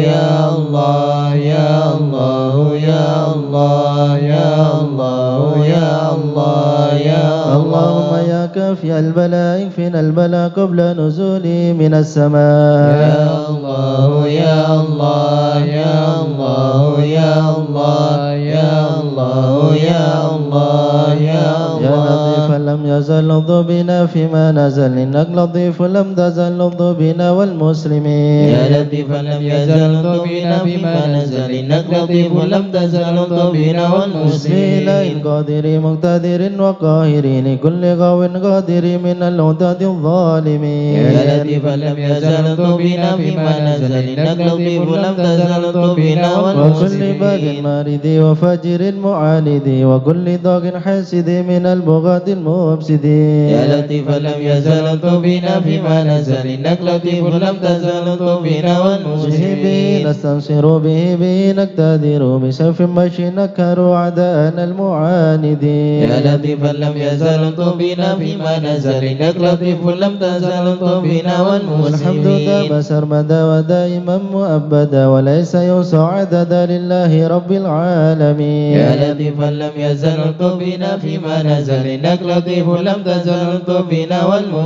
يا الله يا الله يا الله يا الله يا الله يا اللهم يا كافي البلاء اكفنا البلاء قبل نزوله من السماء يا الله يا الله يا الله يا الله يا الله يا الله يا يا الله لطيفا لم يزل لطف بنا فيما نزل إنك لطيف لم تزل لطف بنا والمسلمين يا لطيفا لم يزل لطف بنا فيما نزل إنك لطيف لم تزل لطف بنا بسم الله والمسلمين القادر مقتدر وقاهر لكل غو قادر من العتاة الظالمين يا لطيفا لم يزل لطف بنا فيما نزل إنك لطيف لم تزل لطف بنا وكل باغ والمسلمين مارد وفاجر معاند وكل ضاغ حاسد من البغاة المفسدين يا لطيفا لم يزل لطف بنا فيما نزل إنك لطيف لم تزل لطف بنا به والمسلمين نستنصر به نقتدر بسيف مشي نكر أعداءنا المعاندين يا لطيفا لم يزل لطف بنا فيما نزل إنك لطيف لم تزل لطف بنا والحمد دام والمسلمين سرمدا ودائما مؤبدا وليس يوسع عددا لله رب العالمين يا لطيفا لم يزل لطف بنا فيما نزل إنك لطيف لم تزل لطف بنا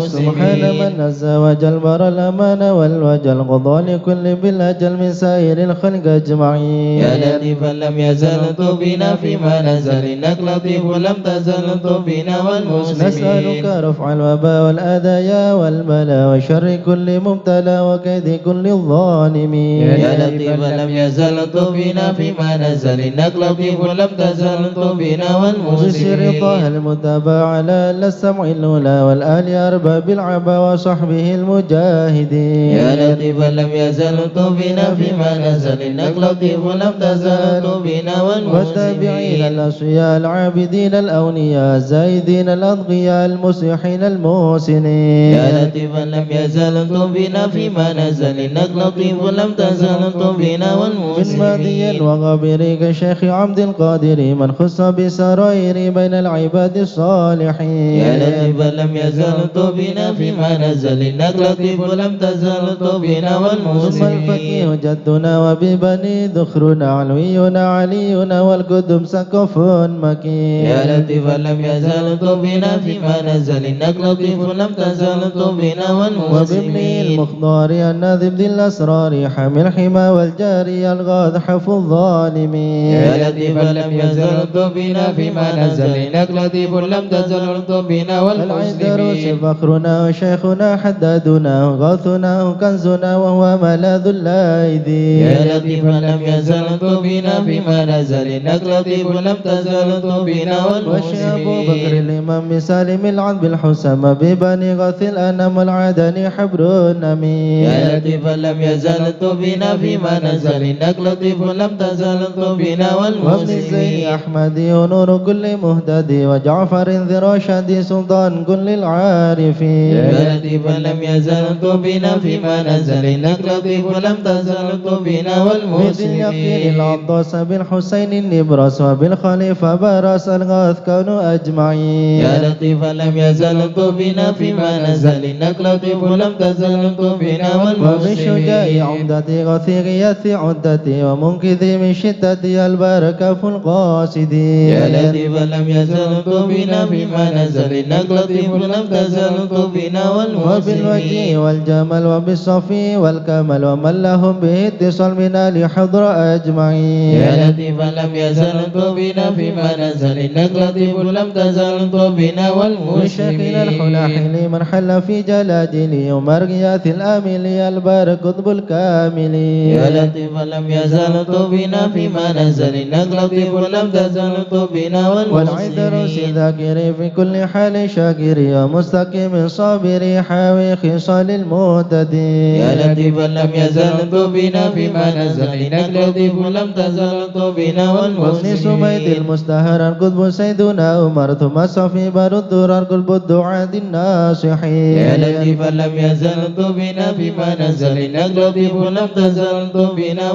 سبحان من والمسلمين نزى وجل بر الأمان والوجل قضى لكل بالأجل من سائر الخلق أجمعين يا لطيفا لم يزل لطف بنا فيما نزل إنك لطيف لم تزل لطف بنا نسألك والمسلمين رفع الوباء والأذايا والبلاء وشر كل مبتلى وكيد كل الظالمين يا لطيفا لم يزل لطف بنا فيما نزل إنك لطيف لم تزل لطف بنا بشر طه والمسلمين المتبع على السمع الأولى والآل أرباب العبا وصحبه المجاهدين يا لطيفا لم يزل لطف بنا فيما نزل إنك لطيف لم تزل لطف بنا والتابعين والمسلمين الأصفياء العابدين الأولياء الزايدين الأتقياء المصلحين المحسنين يا لطيفا لم يزل لطف بنا فيما نزل إنك لطيف لم تزل لطف بنا من ماضي والمسلمين وغابر كشيخ عبد القادر من خص بسرائر بين العباد الصالحين يا لطيفا لم يزل لطف بنا فيما نزل إنك لطيف لم تزل لطف بنا ثم الفقيه والمسلمين جدنا وببني ذخرنا علوينا علينا والقدم سقف مكين يا لطيفا لم يزل لطف بنا فيما نزل إنك لطيف لم تزل لطف بنا وبابن والمسلمين المخضار الناذب ذي الأسرار حامل الحمى والجاري الغاض حفو الظالمين يا لطيفا لم يزل لطف بنا فيما نزل إنك لطيف لم تزل لطف بنا العذروس والمسلمين فخرنا وشيخنا حدادنا غاثنا كنزنا وهو ملاذ اللايدين يا لطيفا لم يزل لطف بنا فيما نزل إنك لطيف لم تزل لطف بنا وشي أبو بكر والمسلمين الإمام سالم العذب الحسام ببني غاث الأنام العدني حبر أمين يا لطيفا لم يزل لطف بنا فيما نزل إنك لطيف لم تزل لطف بنا وابن الزين والمسلمين أحمدي ونور كل مهتدي وجعفر ذي رشدي سلطان كل العارفين يا لطيفا لم يزل لطف بنا فيما نزل إنك لطيف لم تزل لطف بنا مثل اليقين والمسلمين العطاس بالحسين النبرس وبالخليفة برس الغاث كانوا أجمعين يا لطيفا لم يزل لطف بنا فيما نزل إنك لطيف لم تزل لطف بنا وبالشجاع والمسلمين عمدتي غثيغية عدتي ومنقذي من شدتي البركة في القاصدين يا لطيفا لم يزل لطف بنا فيما نزل إنك لطيف لم تزل لطف بنا وبالوجه والمسلمين والجمال وبالصفي والكمال ومن لهم به اتصال من آل حضر أجمعين يا لطيفا لم يزل لطف بنا فيما نزل إنك لطيف لم تزل لطف بنا وشكل الحلاح والمسلمين لمن حل في جلاجلي ومرقيات الآمل البار قطب الكامل يا لطيفا لم يزل لطف بنا فيما نزل إنك لطيف لم تزل لطف بنا والعذر والمسلمين ذاكري في كل حال شاكري ومستقيم صابري حاوي خصال المهتدي يا لطيفا لم يزل لطف بنا فيما نزل إنك لطيف لم تزل لطف بنا وابن سميد والمسلمين المستهر القطب سيدنا عمر ثم صفي بر الدرر قلب الدعاة الناصحين يا لطيفا لم يزل لطف بنا فيما نزل إنك لطيف لم تزل لطف بنا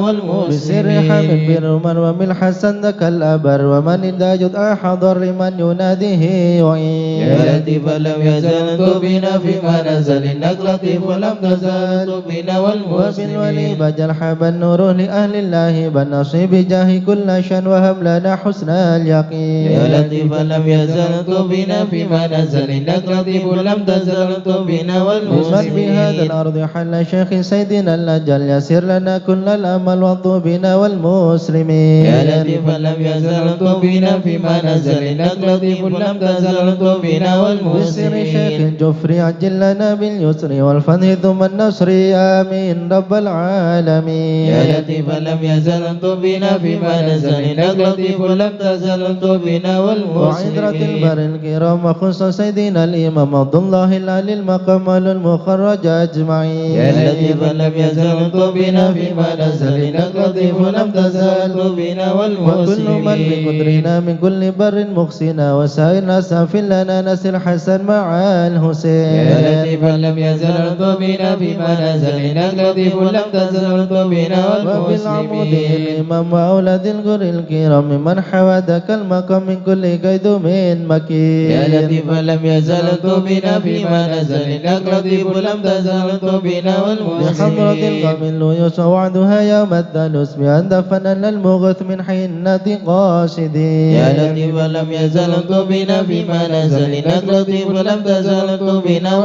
بسر حمد والمسلمين بن عمر ومن حسن ذاك الأبر ومن إذا جد حضر لمن يناديه وإن يا لطيفا لم يزل بنا فيما نزل إنك لطيف ولم تزل بنا والمسلمين وبالولي بجل حب النور لأهل الله بالنصيب جاه كل شان وهب لنا حسن اليقين يا لطيفا لم يزل بنا فيما نزل إنك لطيف ولم تزل بنا بمن بهذا والمسلمين الأرض حل شيخ سيدنا الأجل يسر لنا كل الأمل والطوبنا والمسلمين يا لطيفا لم يزل بنا فيما نزل إنك لطيف لم تزل بنا بسر شيخ والمسلمين الجفري عجل لنا باليسر والفتح ثم النصر آمين رب العالمين يا لطيفا لم يزل بنا فيما نزل إنك لطيف لم تزل بنا وعذرة والمسلمين البر الكرام وخصوص سيدنا الإمام عبد الله العلي المقام المخرج أجمعين يا لطيفا لم يزل بنا فيما نزل إنك لطيف لم تزل بنا وكل من والمسلمين بقدرنا من كل بر مخسنا وسائر سافل لنا نسل حسن مع الحسين يا لطيفا لم يزل بنا فيما نزل إنك لطيف لم تزل بنا وبالعمود والمسلمين الإمام وأولاد الغر الكرام ممن حوى ذاك المقام من كل قيد من مكين يا لطيفا لم يزل بنا فيما نزل إنك لطيف لم تزل بنا بحمرة والمسلمين القمل يسوع وعدها يوم الثالث بأن دفننا المغث من حنة قاصدين يا لطيفا لم يزل بنا فيما نزل إنك لطيف لم تزل بنا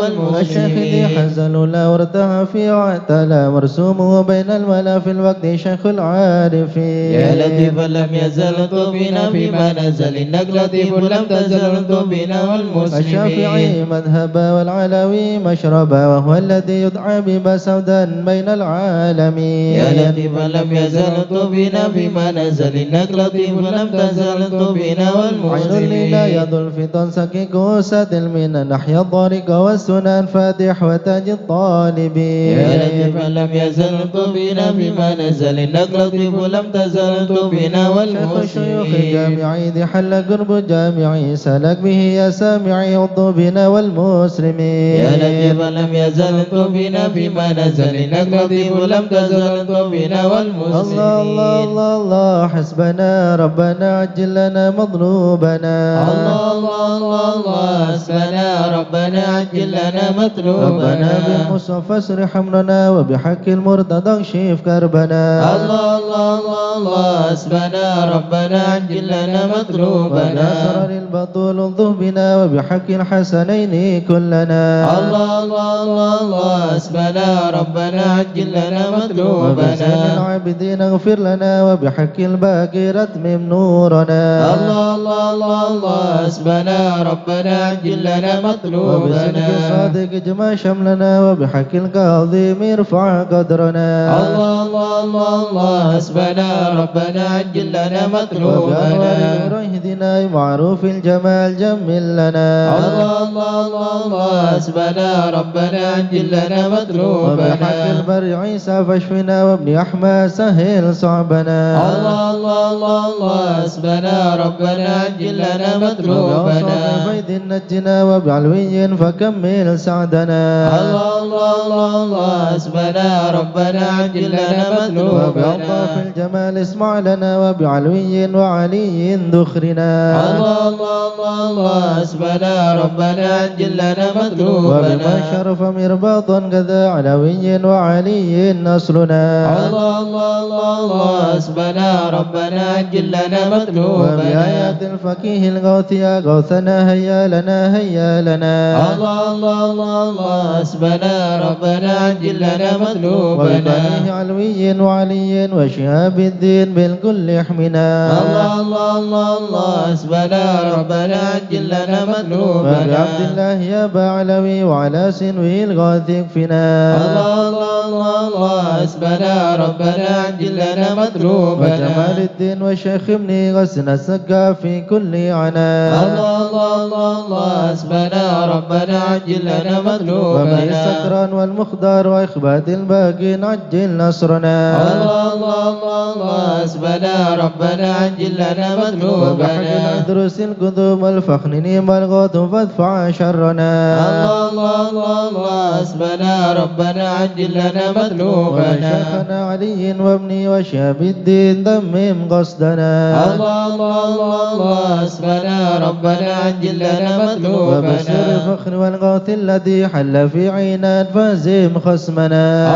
الشيخ ذي والمسلمين حزن لا وارتاح في واعتلى مرسومه بين الملا في الوقت شيخ العارفين يا لطيفا لم يزل بنا فيما نزل إنك لطيف لم تزل بنا الشافعي والمسلمين مذهبا والعلوي مشربا وهو الذي يدعى بما سودا بين العالمين يا لطيفا لم يزل بنا فيما نزل إنك لطيف لم تزل بنا عين والمسلمين لله الفتن سكيك وسات المنى نحيا الطريق والسنن فاتح وتاج الطالبين يا لطيفا لم يزل بنا فيما نزل إنك لطيف لم تزل بنا شيخ الشيوخ والمسلمين الجامعي ذي حل قرب الجامعي سلك به يا سامعي عضو بنا والمسلمين يا لطيفا لم يزل بنا فيما نزل إنك لطيف لم تزل بنا الله الله والمسلمين الله الله حسبنا ربنا عجل لنا مطلوبنا الله الله الله الله حسبنا ربنا عجل لنا ربنا مطلوبنا بالمصطفى اسرح امرنا وبحق المرتضى اكشف كربنا الله الله الله الله حسبنا ربنا عجل لنا مطلوبنا وناصر للبطول انظر بنا وبحق الحسنين كلنا الله الله الله الله حسبنا ربنا عجل لنا وبسان مطلوبنا العابدين اغفر لنا وبحق الباقي اتمم نورنا الله الله الله الله حسبنا ربنا عجل لنا وبصدق مطلوبنا الصادق اجمع شملنا وبحق الكاظم ارفع قدرنا الله الله الله الله حسبنا ربنا عجل لنا وبأنوار مطلوبنا النور اهدنا معروف الجمال جمل لنا الله الله الله الله حسبنا ربنا عجل لنا وبحق مطلوبنا البر عيسى فاشفنا وابن أحمد سهل صعبنا الله الله الله الله حسبنا ربنا عجل لنا مطلوبنا وبأوصاف بيد نجنا وبعلوي فكمل سعدنا الله الله الله الله حسبنا ربنا عجل لنا وبألطاف مطلوبنا الجمال اسمع لنا وبعلوي وعلي ذخرنا الله الله الله الله حسبنا ربنا عجل لنا وبما مطلوبنا شرف مرباطا كذا علوي وعلي نصرنا الله الله الله الله حسبنا ربنا عجل لنا مطلوبنا وبآيات الفقيه الغوث يا غوثنا هيا لنا هيا لنا الله الله الله الله حسبنا ربنا عجل لنا مطلوبنا وببنيه علوي وعلي وشهاب الدين بالكل احمنا الله الله الله الله حسبنا ربنا عجل لنا مطلوبنا وبعبد الله يا بعلوي وعلى سنوي الغاث يكفنا الله الله الله الله حسبنا ربنا عجل لنا مطلوبنا وجمال الدين والشيخ ابن غسن السقا في كل عنا الله الله الله الله حسبنا ربنا عجل لنا وبني مطلوبنا السكران والمختار وإخبات الباقي عجل نصرنا الله الله حسبنا ربنا عجل لنا بحق مطلوبنا الأدرس الكتب الفخنين والغوث فادفع شرنا الله حسبنا ربنا عجل لنا مطلوبنا وشيخنا علي وابني وشهاب الدين دمم قصدنا الله حسبنا ربنا عجل لنا وبشر مطلوبنا الفخر والغوث الذي حل في عينات فازم خصمنا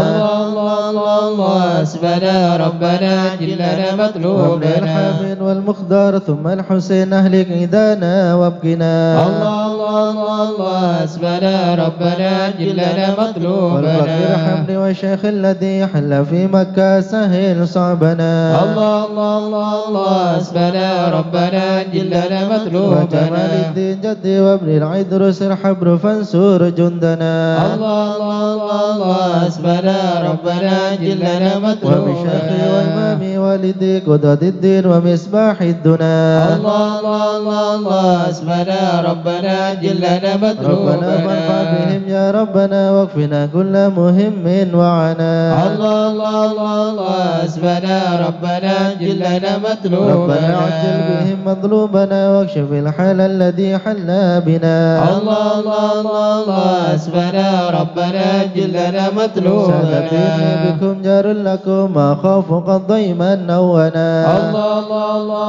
الله حسبنا ربنا عجل لنا وابن مطلوبنا الحامد والمختار ثم الحسين أهلك عيدانا وابقنا الله حسبنا ربنا عجل لنا والفقير مطلوبنا حمد والشيخ الذي حل في مكة سهل صعبنا الله حسبنا ربنا عجل لنا وجمال مطلوبنا الدين جدي وابن العيدروس الحبر فانصر جندنا الله حسبنا ربنا عجل لنا وبشيخي مطلوبنا وإمامي والدي قدوة الدين ومصباح الدنا الله حسبنا ربنا عجل لنا ربنا فارفع مطلوبنا بهم يا ربنا واكفنا كل مهم وعنا الله حسبنا ربنا عجل لنا ربنا عجل مطلوبنا بهم مطلوبنا واكشف الحال الذي حل بنا الله حسبنا ربنا عجل لنا سادتي مطلوبنا بكم جار لكم أخاف قد ضيما نونا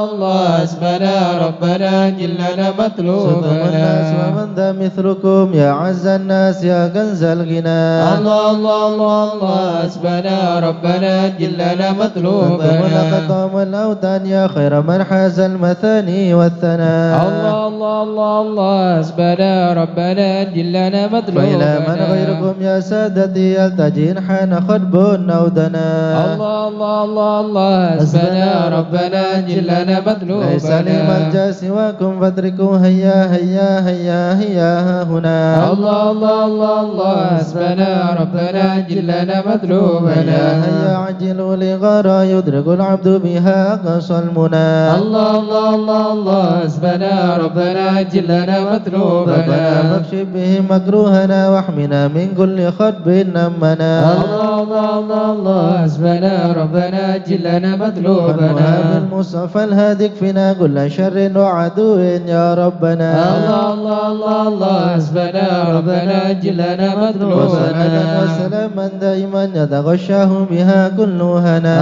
الله حسبنا ربنا عجل لنا صدق الناس مطلوبنا ومن ذا مثلكم يا عز الناس يا كنز الغنى الله حسبنا ربنا عجل لنا ولقد مطلوبنا طام الأوتان يا خير من حاز المثاني والثناء الله حسبنا ربنا عجل لنا فإلى من مطلوبنا غيركم يا سادتي يلتجين حان خطب أو دنا الله حسبنا ربنا عجل لنا ليس لي مطلوبنا ملجأ سواكم فاتركوا هيا هيا هيا هيا ها هنا الله حسبنا ربنا عجل لنا هيا مطلوبنا هيا عجلوا لغارة يدرك العبد بها أقصى المنى الله حسبنا ربنا عجل لنا ربنا مطلوبنا فاكشف به مكروهنا واحمنا من كل خطب نمنا الله حسبنا ربنا عجل لنا وهب مطلوبنا المصطفى الهادي كفنا كل شر وعدو يا ربنا الله حسبنا ربنا عجل لنا وصلاة مطلوبنا وسلاما دائما يتغشاه بها كل هنا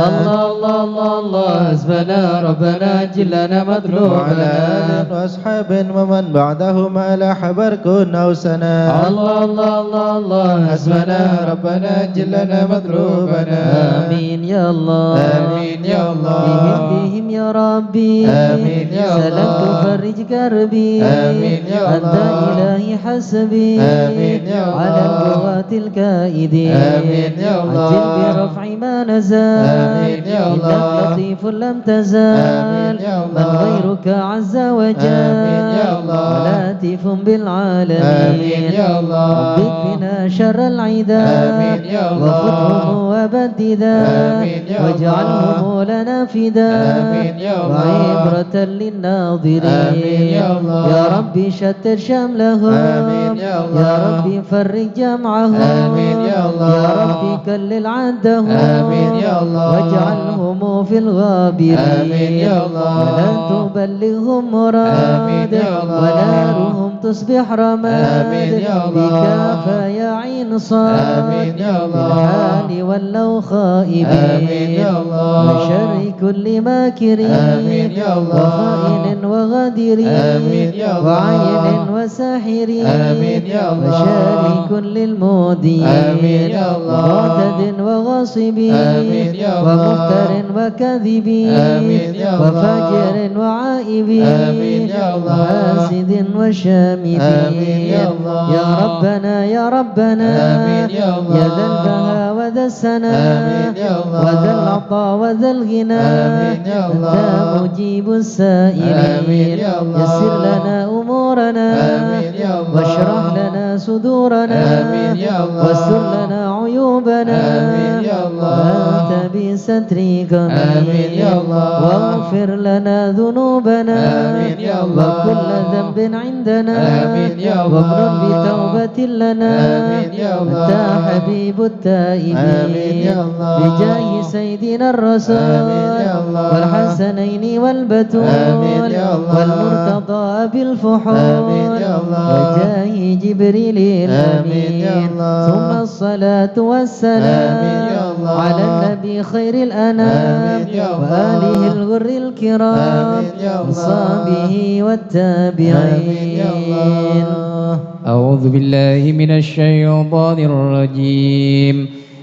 الله حسبنا ربنا عجل لنا وعلى مطلوبنا آل وأصحاب ومن بعدهم على حبر كن أو سنا الله حسبنا ربنا عجل لنا مطلوبنا آمين يا الله آمين يا الله بهم يا ربي آمين يا الله سلام تفرج كربي آمين يا أنت الله إلهي حسبي آمين يا الله على القوات الكائدين آمين يا الله عجل برفع ما نزال آمين يا الله إنك لطيف لم تزال آمين يا من الله غيرك عز وجل آمين يا الله ولاتف بالعالمين آمين يا الله ربك بنا شر العدا آمين يا الله وخذهم وبددا آمين يا الله واجعلهم لنا فدا آمين يا الله وعبرة للناظرين آمين يا الله يا ربي شتت شملهم آمين يا الله يا ربي فرج جمعهم آمين يا الله يا ربي كلل عدهم آمين يا الله واجعلهم في الغابرين آمين يا الله ولا تبلغهم مراد آمين يا الله ونارهم تصبح رماد آمين يا الله بكافى يا عين صاد آمين يا الله بالحال ولوا خائبين آمين يا الله من شر كل ماكر آمين يا الله وخائن وغادر آمين يا الله وعين وساحر آمين يا الله وشر كل المودين آمين يا الله معتد وغاصب آمين يا الله ومفتر وكاذب آمين يا الله وفاجر وعائب آمين يا الله وحاسد وشامت آمين يا الله يا ربنا يا ربنا آمين يا الله يا ذا البهاء وذا السنا آمين يا الله وذا العطاء وذا الغنى آمين يا الله أنت مجيب السائلين آمين يا الله يسر لنا أمورنا آمين يا الله. واشرح لنا صدورنا آمين يا الله. واستر لنا عيوبنا آمين يا الله. وأنت بسترك آمين يا الله. واغفر لنا ذنوبنا آمين يا الله. وكل ذنب عندنا آمين يا الله. وابن بتوبة لنا آمين يا الله. أنت حبيب التائبين آمين يا الله. بجاه سيدنا الرسول آمين يا الله. والحسنين والبتول آمين يا الله. والمرتضى بالفحول آمين يا الله. وجاه جبريل آمين الأمين يا الله. ثم الصلاة والسلام آمين يا الله. على النبي خير الأنام آمين يا الله. وآله الغر الكرام آمين يا الله. وصحبه آمين يا والتابعين. الله. أعوذ بالله من الشيطان الرجيم.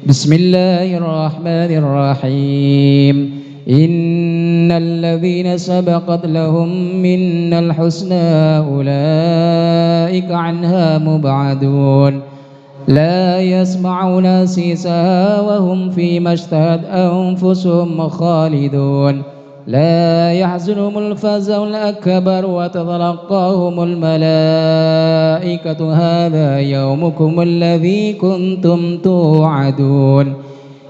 بسم الله الرحمن الرحيم. إن الذين سبقت لهم منا الحسنى أولئك عنها مبعدون لا يسمعون سيسها وهم فيما اشتهت أنفسهم خالدون لا يحزنهم الفزع الأكبر وتتلقاهم الملائكة هذا يومكم الذي كنتم توعدون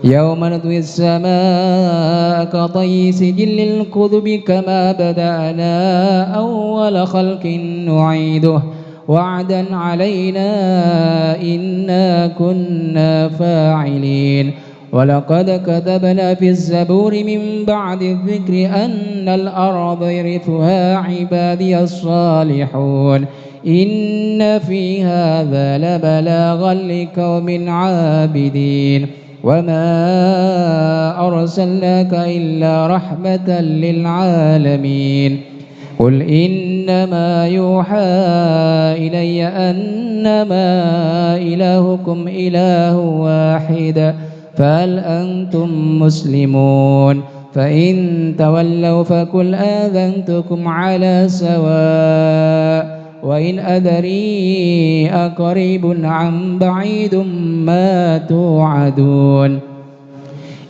يوم نطوي السماء كطي سجل الكتب كما بدأنا أول خلق نعيده وعدا علينا إنا كنا فاعلين ولقد كتبنا في الزبور من بعد الذكر أن الأرض يرثها عبادي الصالحون إن في هذا لبلاغا لقوم عابدين وما أرسلناك إلا رحمة للعالمين قل إنما يوحى إلي أنما إلهكم إله واحد فهل أنتم مسلمون فإن تولوا فقل آذنتكم على سواء وإن أدري أقريب عن بعيد ما توعدون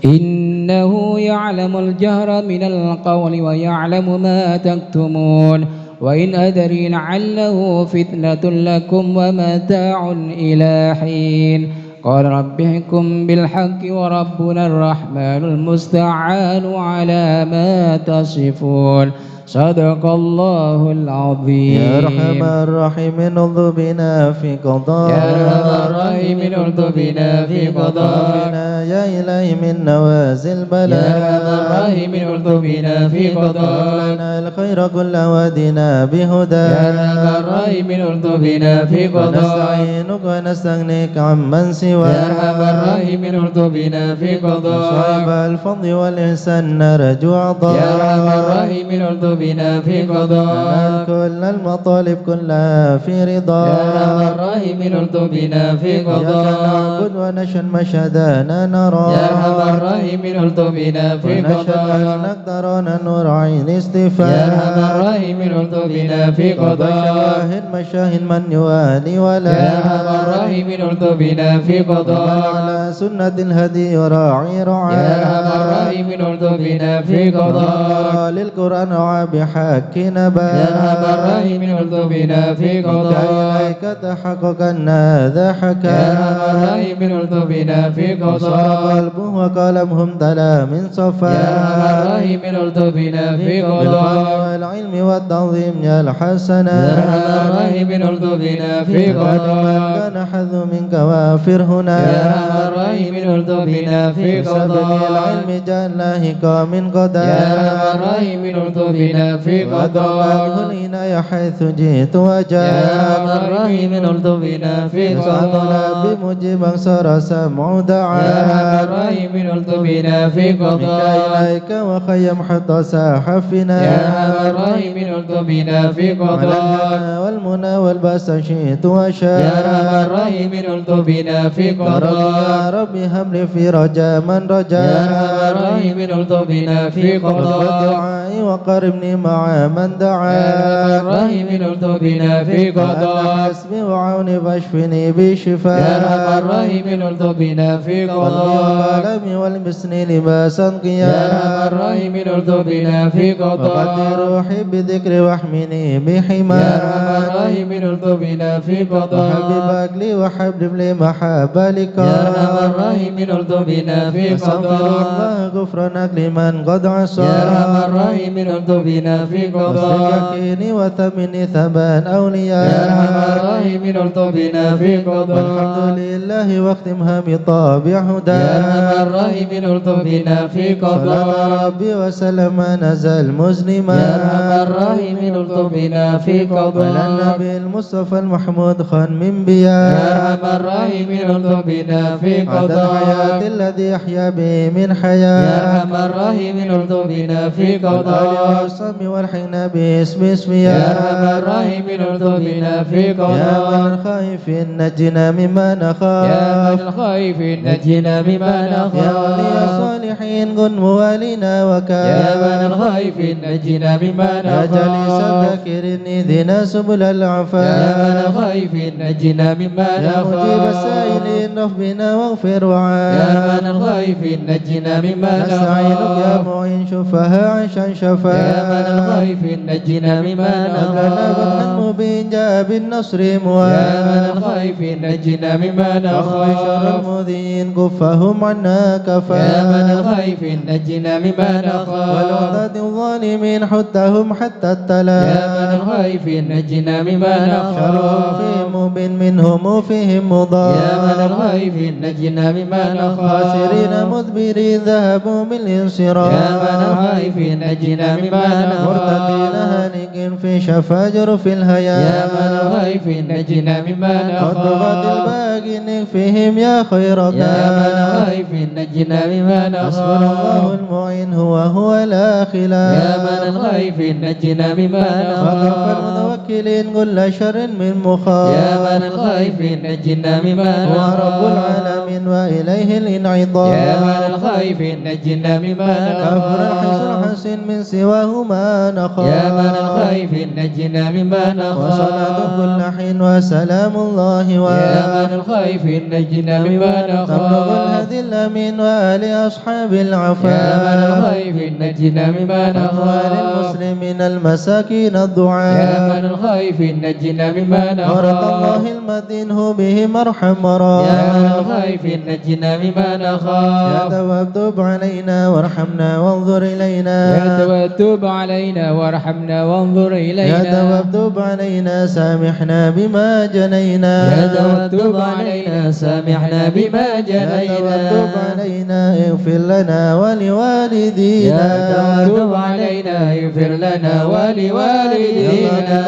إنه يعلم الجهر من القول ويعلم ما تكتمون وإن أدري لعله فتنة لكم ومتاع إلى حين قال رب احكم بالحق وربنا الرحمن المستعان على ما تصفون صدق الله العظيم. يا أرحم الراحمين ارض بنا في قضاء يا أرحم الراحمين ارض بنا في قضاء يا إلهي من نوازل بلاء يا أرحم الراحمين ارض بنا في قضاء لنا الخير كل وادنا بهدى يا أرحم الراحمين ارض بنا في قضاء ونستعينك ونستغنيك عمن سواك يا أرحم الراحمين ارض بنا في قضاء صاحب الفضل والإحسان نرجو عطاء يا أرحم الراحمين ارض بنا في قضاء ننال كل المطالب كلها في رضا يا أرحم الراحمين ارض بنا في إياك قضاء نعبد ونشهد مشهدنا نرى يا أرحم الراحمين ارض بنا في ونشهد قضاء أنك ترانا نراعي الاستفاء يا أرحم الراحمين ارض بنا في قضاء شواهد مشاهد من يوالي ولا يا أرحم الراحمين ارض بنا في ومن قضاء على سنة الهدي يراعي رعايا يا أرحم الراحمين ارض بنا في قضاء للقرآن رعى بحق نبا يا أرحم الراحمين ارض بنا في قضاء إليك تحقق أن هذا حكى يا أرحم الراحمين ارض بنا في وصار قضاء قلبه وقلمهم تلا من صفا يا أرحم الراحمين ارض بنا في بالفضل قضاء والعلم والتعظيم يا يا الحسنا أرحم الراحمين ارض بنا في من قضاء كان حظ منك وافر هنا يا أرحم الراحمين ارض بنا في بسبب قضاء العلم جعلناك من قدر يا أرحم الراحمين ارض بنا في قضاء العناية حيث جئت وجاء يا أرحم الراحمين ارض بنا في قضاء بمجيب صار سمع دعاء يا أرحم الراحمين ارض بنا في منك قضاء إليك وخيم حتى ساح فينا يا أرحم الراحمين ارض بنا في قضاء والهنا والمنى والبأس شئت وشاء يا أرحم الراحمين ارض بنا في ربي قضاء يا ربي هب لي في رجاء من رجاء يا أرحم الراحمين الرحيم الطف بنا في قضاء دعائي وقربني مع من دعا يا أرحم الراحمين الطف بنا في قضاء حسبي وعوني فاشفني يا بشفاء أرحم الراحمين الطف بنا في قضاء قلبي والبسني لباسا يا أرحم قيا الراحمين الطف بنا في وقد قضاء روحي بذكر واحمني يا بحما أرحم الراحمين الطف بنا في قضاء وحببك لي وحبب لي محبة لك يا أرحم الراحمين الطف بنا في أستغفر قضاء الله غفرانك لمن قد عصى يا أرحم الراحمين الطف بنا في قضاء يقيني وثمني ثبان يا أولياء أرحم الراحمين الطف بنا في قضاء والحمد لله واختمها بطابع هدى يا أرحم الراحمين الطف بنا في صلاة قضاء ربي وسلم نزل مزلما يا أرحم الراحمين الطف بنا في على قضاء النبي المصطفى المحمود خان من يا بيا أرحم الراحمين الطف بنا في عدد الحياة قضاء الذي أحيا به من يا حياة أرحم الراحمين الطف بنا في والآل قضاء والصحب والحين باسم يا اسميا أرحم الراحمين الطف بنا في يا من قضاء الخائف نجنا مما يا نخاف من الخائف نجنا مما يا ولي نخاف الصالحين كن موالينا وكاف يا من الخائف نجنا مما يا جليس نخاف الذاكرين اهدنا سبل يا من العفاف الخائف نجنا مما يا مجيب نخاف السائلين ربنا واغفر يا وعاف من الخائف نجنا مما نستعينك يا نخاف معين شفها عشان شفا يا من الخائف نجنا مما هب لنا فتحا نخاف مبين جاء بالنصر يا من مواب الخائف نجنا مما واخرج شر نخاف المؤذين كفهم عنا كفا يا من الخائف نجنا مما نخاف والعدد الظالمين حتهم حتى يا من التلا الخائف نجنا مما شر نخاف فيهم مبين منهم فيهم مضاف يا من الخائف نجنا مما نخاف خاسرين مدبرين ذهبوا بالانصراف يا من الخائف نجنا مما مرتدين نخاف هالكين في شفاجر في يا الهيا من الخائف نجنا مما قد بغت نخاف الباقي نكفيهم يا خيرك يا من الخائف نجنا مما حسبنا الله نخاف المعين هو لا خلاف يا من الخائف نجنا مما وكف نخاف المتوكلين كل شر من مخاف يا من الخائف نجنا مما هو نخاف رب العالمين وإليه الانعطاف يا من الخائف نجنا مما أفرح نخاف حسن من سواه ما نخاف يا من الخائف نجنا مما وصلاة نخاف كل حين وسلام الله يا من الخائف نجنا مما تبلغ نخاف الهدي الأمين وآل أصحاب يا من العفاف الخائف نجنا مما أموال نخاف المسلمين المساكين يا الضعاف من الخائف نجنا مما ورد الله نخاف المدين هو بهم أرحم يا مرام من الخائف نجنا مما يا نخاف تواب تب علينا وارحمنا وانظر يا إلينا تواب تب علينا وارحمنا وانظر يا إلينا تواب تب علينا سامحنا بما جنينا يا تواب تب علينا سامحنا بما يا جنينا تواب تب علينا اغفر لنا يا ولوالدينا تواب تب علينا اغفر لنا ولوالدينا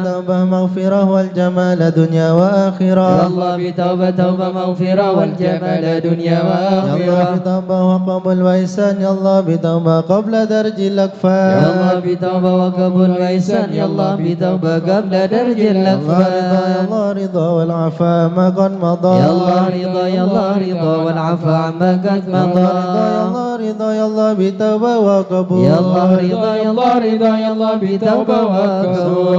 توبة مغفرة والجمال دنيا يا وآخرة الله بتوبة توبة مغفرة والجمال دنيا يا الله وآخرة بتوبة وقبل وإحسان يا الله بتوبة قبل درج يا الأكفان الله بتوبة وقبول وإحسان يا الله بتوبة قبل درج يا الله رضا يا الأكفان الله رضا والعفا ما قد مضى يا الله رضا يا الله رضا والعفو عما قد يا الله مضى رضا يا الله رضا يا الله بتوبة وقبول يا الله رضا يا الله رضا يا الله بتوبة وقبول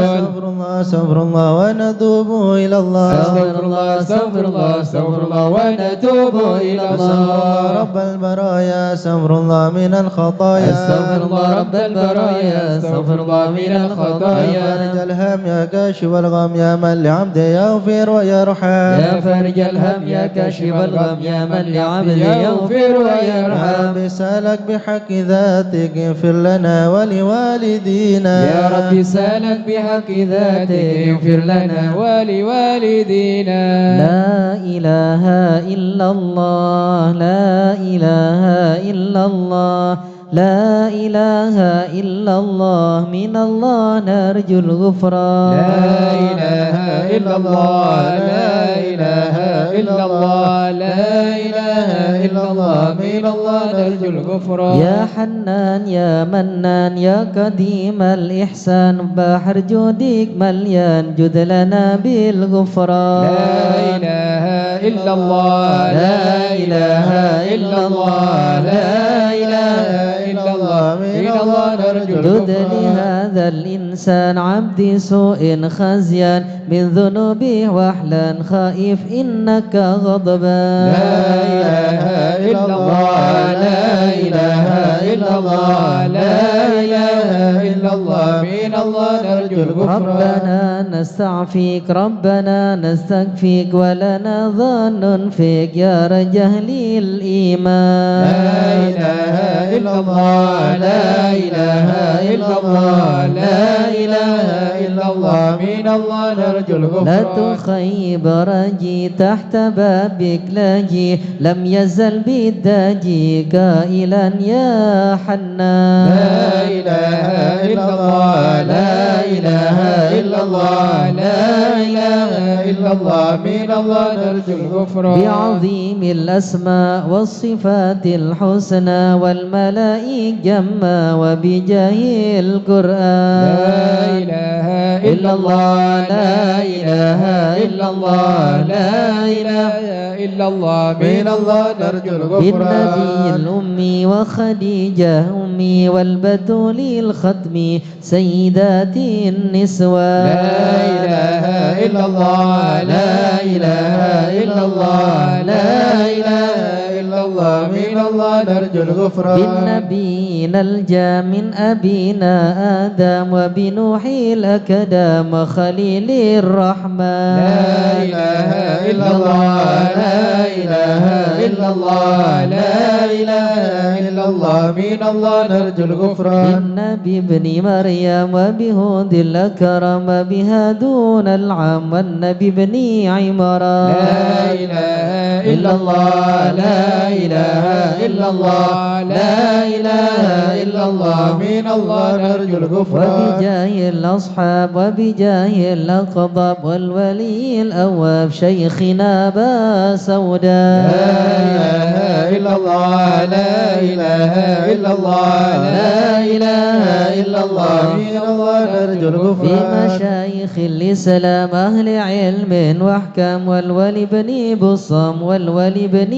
استغفر الله استغفر الله ونتوب إلى الله استغفر الله استغفر الله استغفر الله ونتوب إلى استغفر الله الله رب البرايا استغفر الله من الخطايا استغفر الله رب البرايا استغفر الله من يا الخطايا فارج الهم يا كاشف الغم يا من لعبده يغفر ويرحم يا فرج الهم يا كاشف الغم يا من لعبده يغفر ويرحم بسالك بحق ذاتك اغفر لنا ولوالدينا يا رب سالك بحق ذاتك اغفر لنا ولوالدينا لا إله إلا الله لا إله إلا الله لا إله إلا الله من الله نرجو الغفران لا إله إلا الله لا إله إلا الله لا إله إلا الله من الله نرجو الغفران يا حنان يا منان يا قديم الإحسان بحر جودك مليان جد لنا بالغفران لا إله إلا الله لا إله إلا الله لا إله جد الغفران. لهذا الإنسان عبد سوء خزيان من ذنوبه وحلا خائف إنك غضبان. لا إله إلا الله لا إله إلا الله لا إله إلا الله من الله نرجو الغفران. ربنا نستعفيك ربنا نستكفيك ولنا ظن فيك يا رجل الإيمان. لا إله إلا الله لا إله إلا الله لا إله إلا الله من الله نرجو الغفران. لا تخيب رجي تحت بابك لاجي لم يزل بالداجي كائلا يا حنان. لا إله إلا الله لا إله إلا الله لا إله إلا الله من الله نرجو الغفران. بعظيم الأسماء والصفات الحسنى والملائكة جما وبجاه القرآن. لا إله إلا الله لا إله إلا الله لا إله إلا الله من الله نرجو الغفران. بالنبي الأمي وخديجة أمي والبتول الختم سيدات النسوان. لا إله إلا الله لا إله إلا الله لا إله إلا الله من الله نرجو الغفران. بالنبي نلجا من أبينا آدم وبنوح الأكدام خليل الرحمن. لا إله إلا الله لا إله إلا الله لا إله إلا الله من الله نرجو الغفران. بالنبي ابن مريم وبهود الأكرم بها دون العام والنبي ابن عمران. لا إله إلا الله لا إله إلا الله لا إله إلا الله من الله نرجو الغفران. وبجاه الأصحاب وبجاه الأقطاب والولي الأواب شيخنا أبا سوداء. لا إله إلا الله لا إله إلا الله لا إله إلا الله من الله نرجو الغفران. بمشايخ الإسلام أهل علم واحكام والولي بن بصام والولي بن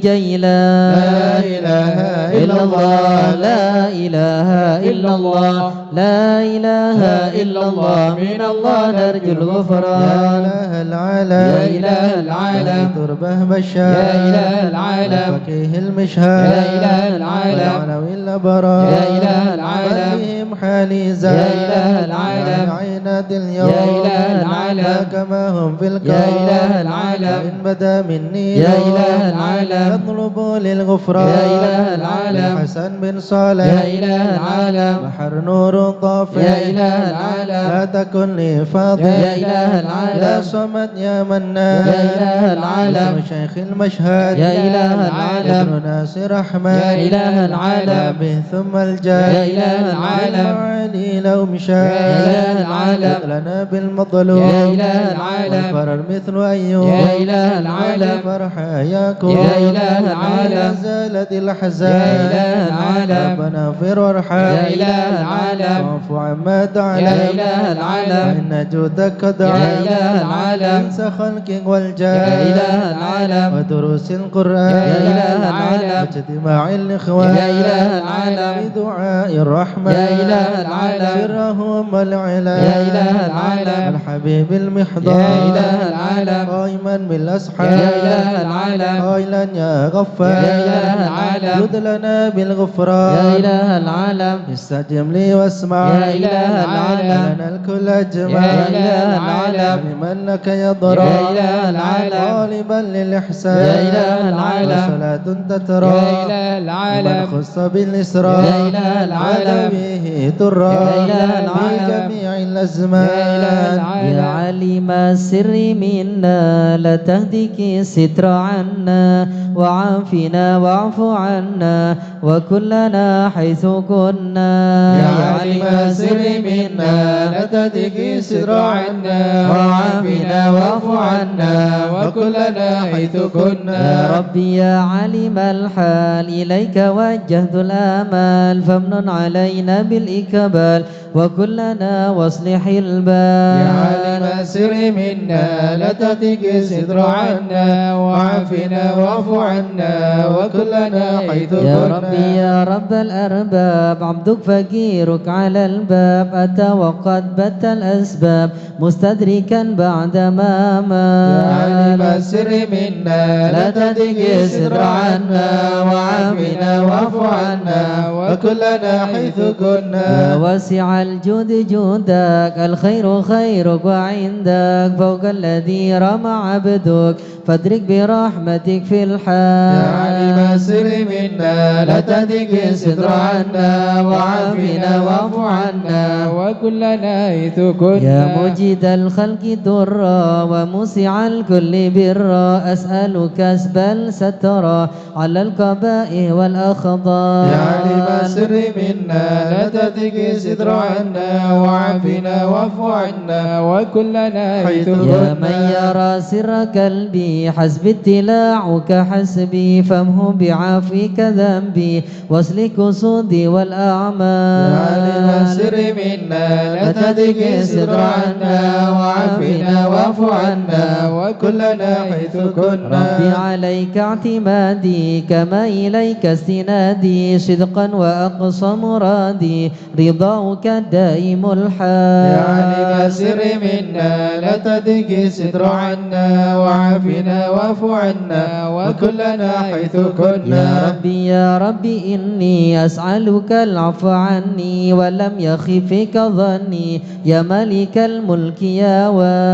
جيلان. لا إله إلا الله لا إله إلا الله لا إله إلا الله من الله نرجو يا الغفران. إله العالم يا إله العالم تربه بشار يا إله العالم فكيه المشهاد يا إله العالم والعنوي الأبرار يا إله العالم عليهم حالي زاد يا إله العالم عينات اليوم يا إله العالم كما هم في الكون يا إله العالم إن بدا مني يا إله العالم يطلبوا للغفران يا إله العالم حسن بن صالح يا إله العالم بحر نور طافح يا إله العالم لا تكن لي فاضل يا إله العالم يا صمد يا منان يا إله العالم شيخ المشهد يا إله العالم ابن ناصر أحمد يا إله العالم به ثم الجاه يا إله العالم علي لو مشى يا إله العالم لنا بالمظلوم يا إله العالم والفرر مثل أيوب يا إله العالم فرحا ياكم يا إله العالم زالت الأحزان يا إله العالم ربنا اغفر وارحم يا إله العالم واعف عما تعلم يا إله العالم فإن جودك دعم يا إله العالم انس خلقك والجاه يا إله العالم ودروس القرآن يا إله العالم واجتماع الإخوان يا إله العالم بدعاء الرحمن يا إله العالم سرهم والعلا يا إله العالم الحبيب المحضر يا إله العالم قائما بالأسحار يا إله العالم قائلا يا غفار يا إله العالم جد لنا بالغفران يا إله العالم استجب لي واسمع يا إله العالم لنا الكل أجمع يا إله العالم لمن لك يضرع يا إله العالم طالبا للإحسان يا إله العالم وصلاة تترى يا إله العالم من خص بالإسراء يا إله العالم به ترى يا إله العالم في جميع الأزمان يا إله العالم يا عليم السر منا لا تهدك الستر عنا وعافنا واعف عنا وكلنا حيث كنا. يا عليم السر منا لا تهدك الستر عنا وعافنا واعف عنا وكلنا حيث كنا. يا ربي يا عليم الحال إليك وجهت الآمال فامنن علينا بالإقبال وكلنا واصلح فتح الباب يا عالم السر منا لا تهتك الستر عنا وعافنا واعف عنا وكلنا حيث يا كنا. ربي يا رب الأرباب عبدك فقيرك على الباب أتى وقد بت الأسباب مستدركا بعدما مات. يا عالم السر منا لا تهتك الستر عنا وعافنا واعف عنا وكلنا حيث يا كنا. واسع الجود جودك الخير خيرك وعندك فوق الذي رمى عبدك فادرك برحمتك في الحال. يا عالم السر منا لا تهتك الستر عنا وعافنا واعف عنا وكلنا حيث كنا. يا مجيد الخلق درا وموسع الكل برا أسأل كسبا سترا على القبائح والأخضار. يا عالم السر منا لا تهتك الستر عنا وعافنا واعف عنا وكلنا حيث يا كنا. من يرى سر قلبي حسبي اتلاعك حسبي فامه بعافيك ذنبي واسلك صودي والأعمال. يا عالم السر منا لا تهتك الستر عنا وعافنا واعف عنا وكلنا حيث كنا. ربي عليك اعتمادي كما إليك استنادي صدقا وأقصى مرادي رضاك دائم الحال. يا عالم السر منا لا تهتك الستر عنا وعافنا واعف عنا وكلنا حيث يا كنا. ربي يا ربي إني أسألك العفو عني ولم يخفك ظني يا ملك الملك يا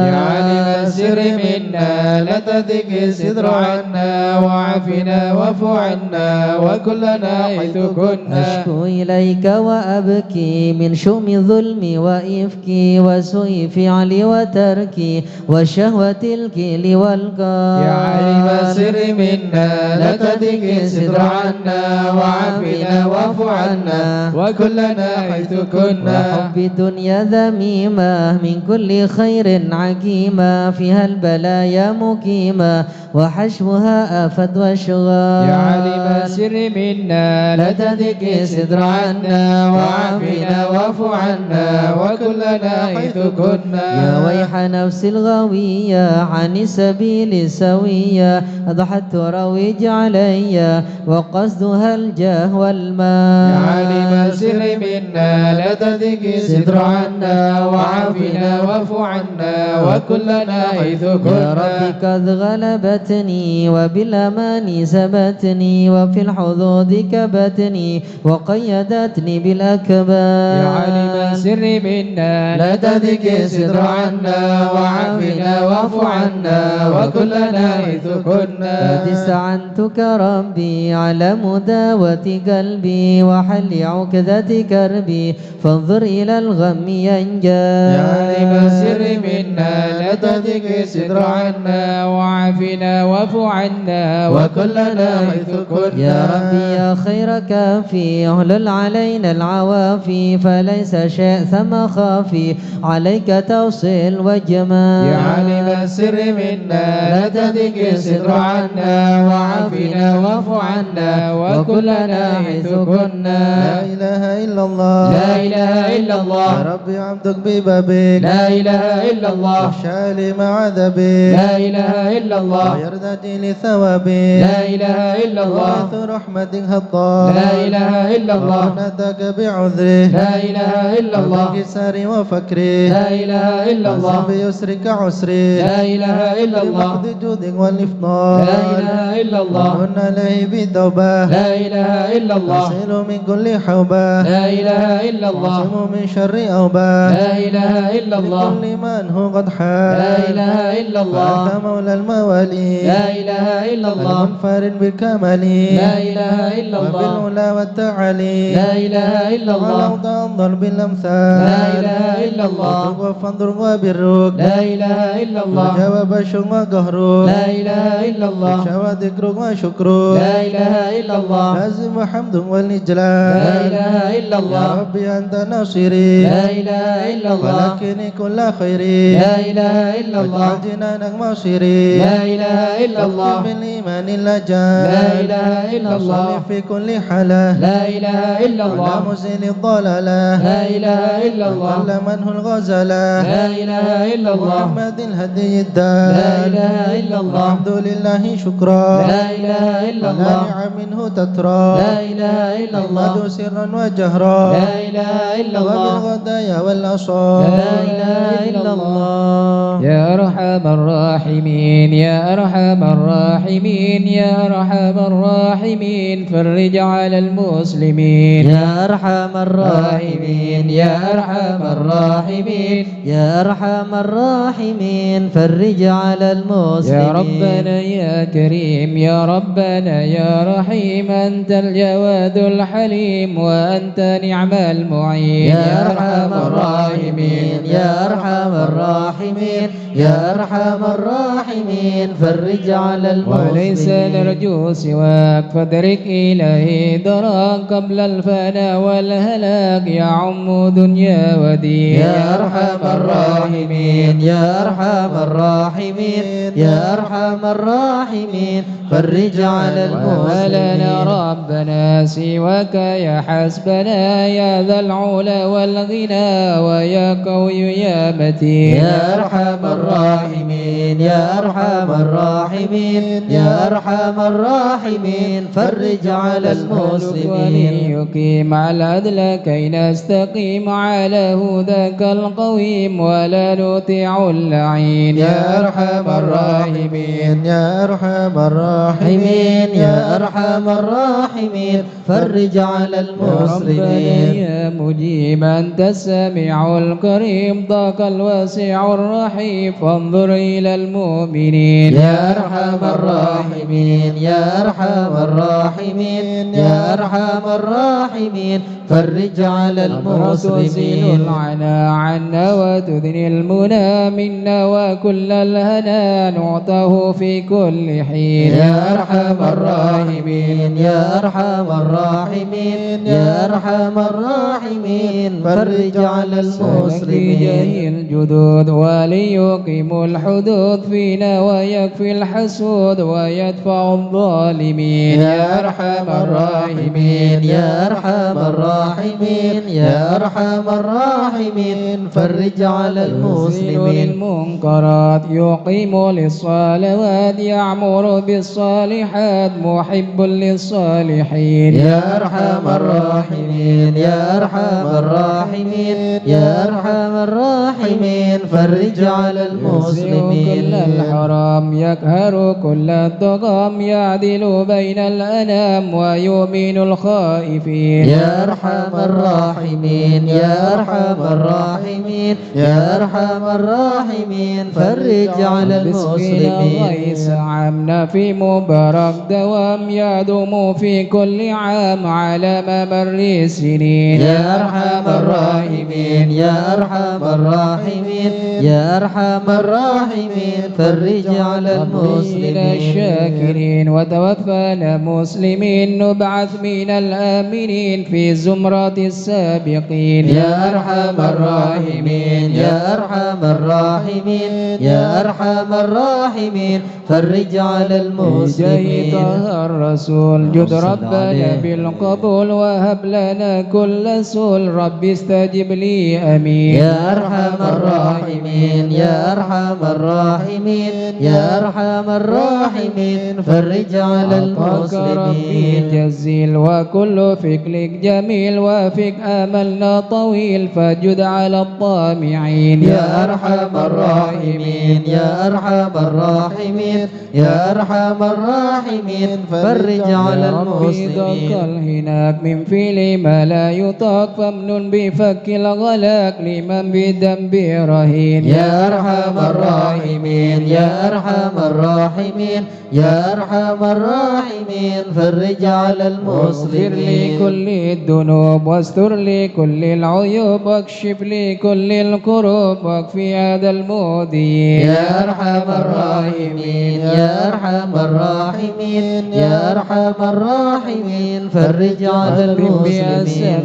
يا عالم السر منا لا تهتك الستر عنا وعافنا واعف عنا وكلنا حيث كنا. أشكو إليك وأبكي من شؤم ظلمي وإفكي وسوء فعلي وتركي وشهوة الكيل والقال. يا عالم السر منا لا تهتك الستر عنا وعافنا واعف عنا وكلنا حيث كنا. وحب الدنيا ذميمة من كل خير عكيمة فيها البلايا مقيمة وحشوها آفة وشغال. يا عالم السر منا لا تهتك الستر عنا وعافنا واعف عنا وكلنا حيث كنا. يا ويح نفس الغوية عن السبيل السوية أضحت ترويج علي وقصدها الجاه والمال. يا عالم السر منا لا تهتك الستر عنا وعافنا واعف عنا وكلنا حيث يا كنا. ربي قد غلبتني وبالأمان سبتني وفي الحظوظ كبتني وقيدتني بالأكباد. يا عالم السر منا لا تهتك الستر عنا وعافنا واعف عنا وكلنا حيث كنا. قد استعنتك ربي على مداوة قلبي وحل عقدة كربي فانظر إلى الغم ينجى. يا عالم السر منا لا تهتك الستر عنا وعافنا واعف عنا وكلنا حيث كنا. يا ربي يا خير كافي اهلل علينا العوافي فليس شيء ثم خافي عليك توصل وجمال. يا عالم السر منا لا تهتك الستر عنا وعافنا واعف عنا وكلنا حيث كنا. لا إله إلا الله لا إله إلا يا الله ربي عبدك ببابك لا إله إلا الله وشالي مع ذبك لا إله إلا الله ويردتي لثوابك لا إله إلا الله ومثل رحمتك هطار لا إله إلا الله ونتك بعذره لا إله إلا الله وبكساري وفكري لا إله إلا الله بيسرك عسري لا إله إلا الله بفقد جودك والإفضال لا إله إلا الله كنا عليه بتوبة لا إله إلا الله نصل من كل حوبة لا إله إلا الله نعصم من شر أوبة لا إله إلا الله لكل من هو قد حال لا إله إلا الله أنت مولى الموالي لا إله إلا الله المنفرد بالكمال لا إله إلا الله وبالعلا والتعالي لا إله إلا ولو الله تنظر بالأمثال لا إله إلا الله وتقوى فانظر وبالروك لا إله إلا الله وجواب الشر وقهروك لا إله إلا الله وشوى ذكرك وشكرك لا إله إلا الله لازم حمد لا والإجلال إله إلا يا الله ربي أنت ناصري لا إله إلا الله ولكني كل خيري لا إله إلا الله واجعل جنانك مصيري لا إله إلا الله واختم بالإيمان اللجان لا إله إلا الله وصلي في كل حالة لا إله إلا على الله مزيل الضلالة لا إله إلا الله وكل منه الغزلة لا إله إلا الله محمد الهدي الدال لا إله إلا الله الحمد لله شكرا لا إله إلا ولا الله نعم منه تترى لا إله إلا الله أحمد سرا وجهرا لا إله إلا الله وبالغدايا والأصال لا إله إلا الله يا أرحم الراحمين يا أرحم الراحمين يا أرحم الراحمين فرج على المسلمين يا أرحم الراحمين يا أرحم الراحمين يا أرحم الراحمين فرج على المسلمين يا ربنا يا كريم يا ربنا يا رحيم أنت الجواد الحليم وأنت نعم المعين يا أرحم الراحمين يا أرحم الراحمين يا أرحم الراحمين فرج على المسلمين وليس نرجو سواك فادرك إلهي دراك قبل الفناء والهلاك يعم دنيا ودين يا أرحم الراحمين يا أرحم الراحمين يا أرحم الراحمين فرج على وما لنا المسلمين ربنا سواك يا حسبنا يا ذا العلا والغنى ويا قوي يا متين يا أرحم الراحمين يا أرحم الراحمين يا أرحم الراحمين فرج على المسلمين وليقيم على العدل كي نستقيم على هداك القويم ولا نطيع اللعين يا أرحم الراحمين يا أرحم الراحمين يا أرحم الراحمين فرج على يا ربنا المسلمين يا مجيب أنت السميع الكريم ضاق الواسع الرحيم فانظر إلى المؤمنين يا أرحم الراحمين يا أرحم الراحمين يا أرحم الراحمين فرج على تزيل المسلمين العنا عنا وتدني المنى منا وكل الهنا نعطه في كل حين يا أرحم الراحمين يا أرحم الراحمين يا أرحم الراحمين فرج على المسلمين جاهي الجدود وليقيم الحدود فينا ويكفي الحسود ويدفع الظالمين يا أرحم الراحمين يا أرحم الراحمين يا أرحم الراحمين فرج على يزيل المسلمين المنكرات يقيم للصلوات يعمر بالصالحات محب للصالحين يا أرحم الراحمين يا أرحم الراحمين يا أرحم الراحمين فرج على يزيل كل المسلمين الحرام يقهر كل الطغام يعدل بين الأنام ويؤمن الخائفين يا أرحم الراحمين يا أرحم الراحمين يا أرحم الراحمين فرج على بسكين غيث المسلمين عامنا في مبارك دوام يدوم في كل عام على ممر السنين يا أرحم الراحمين يا أرحم الراحمين يا أرحم الراحمين فرج على إلى المسلمين الشاكرين وتوفانا مسلمين نبعث من الآمنين في زمرة السابقين يا أرحم الراحمين يا أرحم الراحمين يا أرحم الراحمين فرج على جاي المسلمين طه الرسول جد صل ربنا عليه. بالقبول وهب لنا كل سول رب استجب لي أمين يا أرحم الراحمين يا أرحم الراحمين يا أرحم الراحمين فرج على أعطاك ربي المسلمين جزيل وكل فكرك جميل وفيك آملنا طويل فجد على الطامعين يا أرحم الراحمين يا أرحم الراحمين يا أرحم الراحمين فرج على يا ربي ضاق المسلمين الهناك من فعل ما لا يطاق فامنن بفك الغلاك لمن بذنب برهين يا أرحم الراحمين يا أرحم الراحمين يا أرحم الراحمين فرج على واغفر لي المسلمين كل الذنوب واستر لي كل العيوب واكشف لي كل الكروب واكفي هذا المؤذي يا أرحم الراحمين يا أرحم الراحمين يا أرحم الراحمين فرج على المسلمين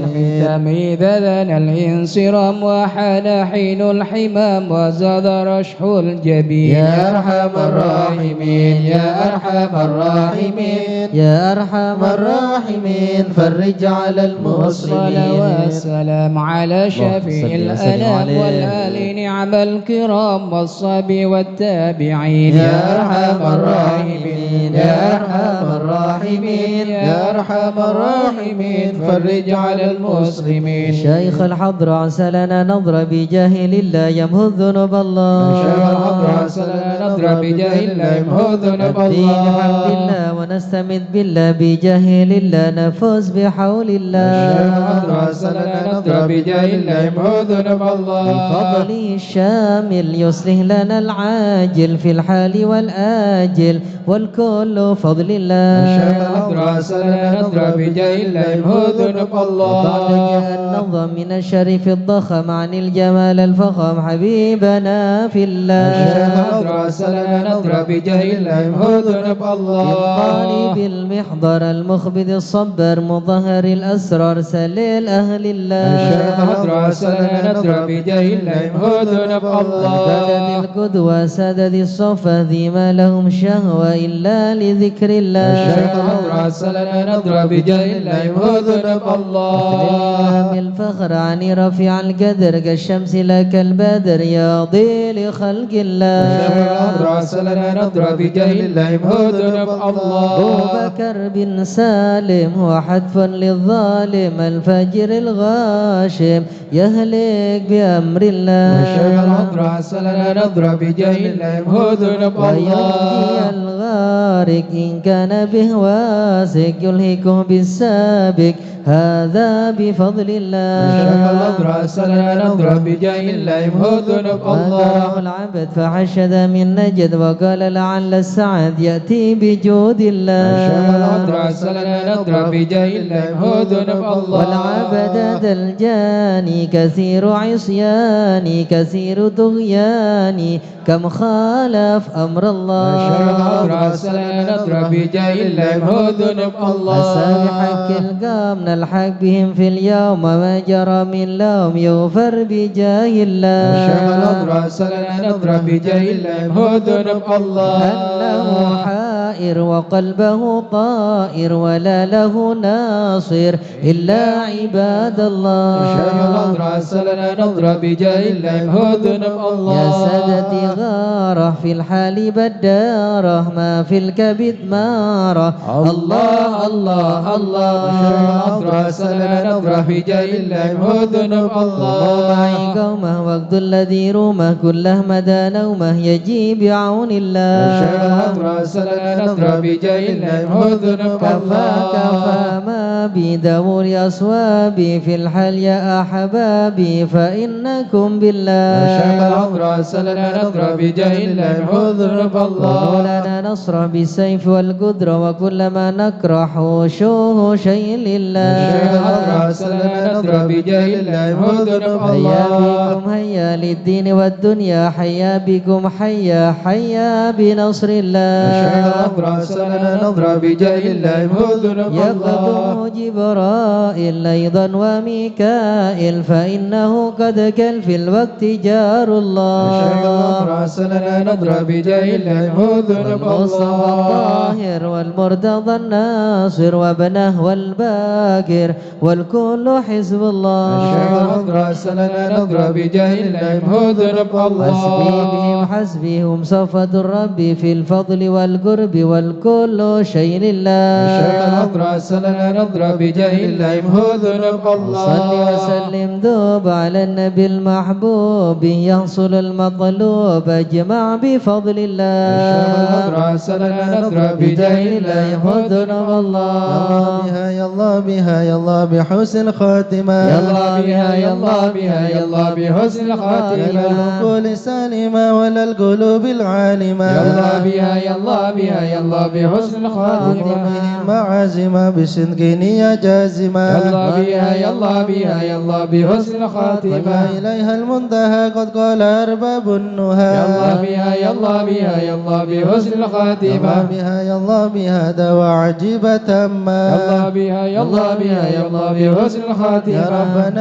الختام إذا دنا الانصرام وحان حين الحمام وزاد رشح الجبين يا أرحم الراحمين يا أرحم الراحمين يا أرحم الراحمين فرج على والصلاة المسلمين والسلام على شفيع اللهم صل وسلم الأنام عليه. والآل نعم الكرام والصحب والتابعين يا أرحم الراحمين يا أرحم الراحمين يا أرحم الراحمين فرج على المسلمين شيخ الحضر عسلنا نظر بجاه الله يمهو ذنوب الله شيخ الحضر عسلنا نظر بجاه الله يمهو ذنوب نبدي بحمد الله الله ونستمد بالله بجاه الله نفوز بحول الله شيخ الحضر عسلنا نظر بجاه الله يمهو ذنوب الله بفضله الشامل يصلح لنا العاجل في الحال والآجل والكل فضل الله شيخ الحضر عسلنا نظر بجاه الله يمهو ذنوب وبعد الله جاء النظم من الشريف الضخم عن الجمال الفخم حبيبنا في الله شيخ الحضر عسلنا نظر بجاه الله يمهو ذنوب الله الطالب المحضر المخبد الصبر مظهر الأسرار سليل أهل الله شيخ الحضر عسلنا نظر بجاه الله يمهو ذنوب الله سدد القدوة سدد الصفا ذي ما لهم شهوة إلا لذكر الله شيخ الحضر عسلنا نظر بجاه الله يمهو ذنوب الله من الفخر عن رفيع القدر كالشمس لك البدر يا ضيل خلق الله شيخ الحضر عسلنا نظر بجاه الله يمهو ذنوب الله أبو بكر بن سالم هو حتف للظالم الفجر الغاشم يهلك بأمر الله شيخ الحضر عسلنا نظر بجاه الله يمهو ذنوب ويهدي الله الغارق إن كان به واسق يلهكه بالسابق هذا بفضل الله شيخ الحضر عسلنا نظر بجاه الله يمهو ذنوب وكره الله العبد فحشد من نجد وقال لعل السعد يأتي بجود الله شيخ الحضر عسلنا نظر بجاه الله يمهو ذنوب الله والعبد ذا الجاني كثير عصياني كثير طغياني كم خالف أمر الله شيخ الحضر عسلنا نظر بجاه الله يمهو ذنوب الله أسى بحق القام نلحق بهم في اليوم ما جرى من لوم يغفر بجاه الله شيخ الحضر عسلنا نظر بجاه الله يمهو ذنوب الله أنه حائر وقلبه طائر ولا له ناصر إلا عباد الله شيخ الحضر عسلنا نظر بجاه الله يمهو ذنوب الله يا سادتي غارة في الحال بدارة ما في الكبد مارة الله الله الله شيخ الحضر عسلنا نظر بجاه الله يمهو ذنوب الله معي قومه وقت الذي رومه كله مدى نومه يجي بعون الله شيخ الحضر عسلنا نظر بجاه الله يمهو ذنوب كفى الله كفى ما بدور أصوابي في الحال يا أحبابي فإنكم بالله شيخ الحضر عسلنا نظر بجاه الله يمهو ذنوب الله لنا نصر بالسيف والقدرة وكل ما نكره شوه شيء لله شيخ الحضر عسلنا نظر بجاه الله يمهو ذنوب هيا الله بكم هيا للدين والدنيا حيا بكم حيا حيا بنصر الله شيخ الحضر عسلنا نظر بجاه الله يمهو ذنوب الله يقدم جبرائيل أيضا وميكائيل فإنه قد كل في الوقت جار الله شيخ الحضر عسلنا نظر بجاه الله يمهو ذنوب والمصطفى الله الطاهر والمرتضى الناصر وابنه والباكر والكل حزب الله شيخ الحضر عسلنا نظر بجاه الله يمهو ذنوب حسبي الله بهم حسبهم صفة الرب في الفضل والقرب القلب والكل شيء لله الشيخ نضرة سلنا نضرة بجاه الله مهوذ نبقى الله صل وسلم دوب على النبي المحبوب يحصل المطلوب اجمع بفضل الله الشيخ نضرة سلنا نضرة بجاه الله مهوذ نبقى الله يا الله بها يا الله بحسن الخاتمة يا الله بها يا الله بها يا الله بحسن لا الخاتمة العقول السالمة ولا القلوب العالمة يا الله بها يا الله بها يا الله بحسن الخاتمة معازمة بصدق نية جازمة يا الله بها يا الله بها يا الله بحسن الخاتمة وما إليها المنتهى قد قال أرباب النهى يا الله بها يا الله بها يا الله بحسن يا الله الخاتمة بها يا الله بها دواء عجيبة تامة يا الله بها يا الله بها يا الله بحسن الخاتمة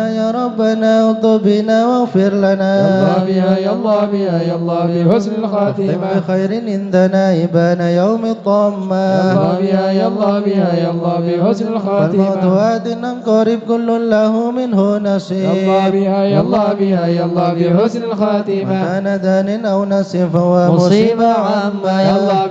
يا ربنا اطب بنا واغفر لنا يا الله بها يا الله بها يا الله بحسن اختم الخاتمة بخير عندنا إبان يوم الطامة يا الله بها يا الله بها يا الله بحسن فالموت الخاتمة واد قريب كل له منه نصيب يا الله بها يا الله بها يا الله بحسن الخاتمة كان دان أو نصيب فهو مصيبة عامة يا الله